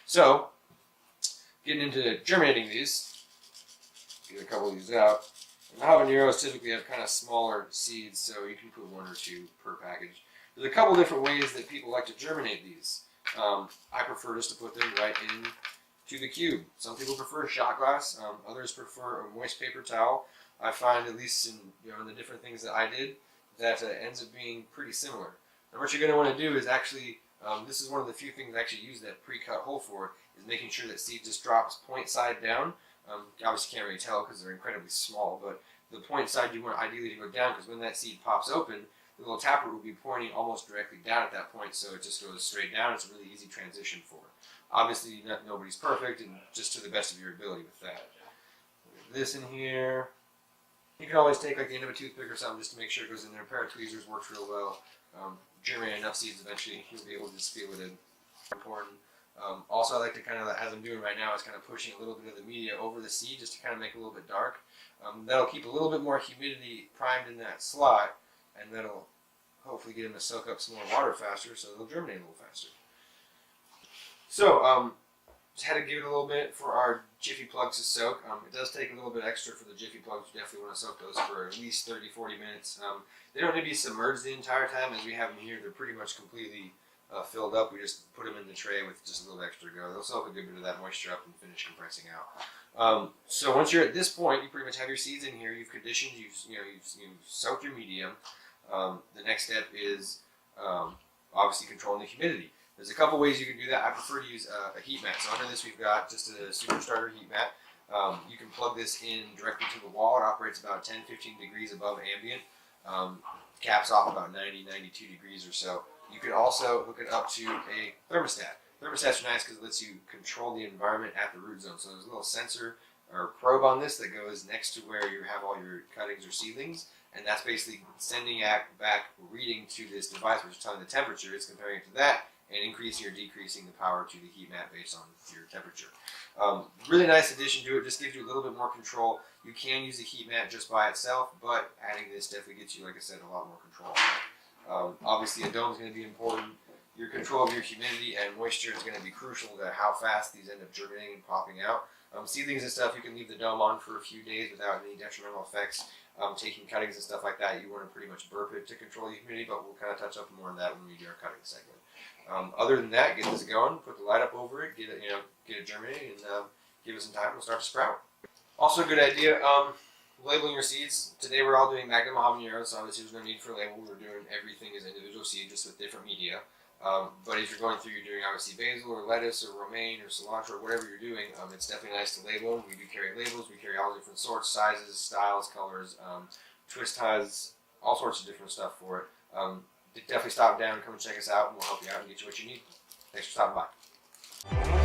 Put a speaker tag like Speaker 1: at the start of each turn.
Speaker 1: So, getting into germinating these, get a couple of these out. And habaneros typically have kind of smaller seeds, so you can put 1 or 2 per package. There's a couple different ways that people like to germinate these. I prefer just to put them right into the cube. Some people prefer shot glass. Others prefer a moist paper towel. I find, at least in the different things that I did, that ends up being pretty similar. And what you're going to want to do is actually, this is one of the few things I actually use that pre-cut hole for, is making sure that seed just drops point side down. You obviously can't really tell because they're incredibly small, but the point side you want ideally to go down, because when that seed pops open, the little taproot will be pointing almost directly down at that point, so it just goes straight down. It's a really easy transition for it. Obviously, nobody's perfect, and just to the best of your ability with that. This in here. You can always take like the end of a toothpick or something just to make sure it goes in there. A pair of tweezers works real well. Germinate enough seeds, eventually you'll be able to just feel it important. Also, I like to kind of, as I'm doing right now, is kind of pushing a little bit of the media over the seed just to kind of make it a little bit dark. That'll keep a little bit more humidity primed in that slot, and that'll hopefully get them to soak up some more water faster, so they'll germinate a little faster. So, just had to give it a little bit for our Jiffy plugs to soak. It does take a little bit extra for the Jiffy plugs. You definitely want to soak those for at least 30-40 minutes. They don't need to be submerged the entire time. As we have them here, they're pretty much completely filled up. We just put them in the tray with just a little extra go. They'll soak a good bit of that moisture up and finish compressing out. So once you're at this point, you pretty much have your seeds in here. You've conditioned. You've soaked your medium. The next step is obviously controlling the humidity. There's a couple ways you can do that. I prefer to use a heat mat. So under this we've got just a super starter heat mat. You can plug this in directly to the wall. It operates about 10-15 degrees above ambient. Caps off about 90-92 degrees or so. You can also hook it up to a thermostat. Thermostats are nice because it lets you control the environment at the root zone. So there's a little sensor or probe on this that goes next to where you have all your cuttings or seedlings, and that's basically sending back a reading to this device, which is telling the temperature. It's comparing it to that and increasing or decreasing the power to the heat mat based on your temperature. Really nice addition to it. Just gives you a little bit more control. You can use the heat mat just by itself, but adding this definitely gets you, like I said, a lot more control. Obviously, a dome is going to be important. Your control of your humidity and moisture is going to be crucial to how fast these end up germinating and popping out. Seedlings and stuff, you can leave the dome on for a few days without any detrimental effects. Taking cuttings and stuff like that, you want to pretty much burp it to control the humidity, but we'll kind of touch up more on that when we do our cutting segment. Other than that, get this going, put the light up over it, get it germinating, and give it some time, it'll start to sprout. Also a good idea, labeling your seeds. Today we're all doing Magnum habaneros, so obviously there's no need for a label. We're doing everything as individual seed, just with different media. But if you're going through, you're doing obviously basil or lettuce or romaine or cilantro or whatever you're doing, it's definitely nice to label. We do carry labels. We carry all different sorts, sizes, styles, colors, twist ties, all sorts of different stuff for it. Definitely stop down, come and check us out, and we'll help you out and get you what you need. Thanks for stopping by.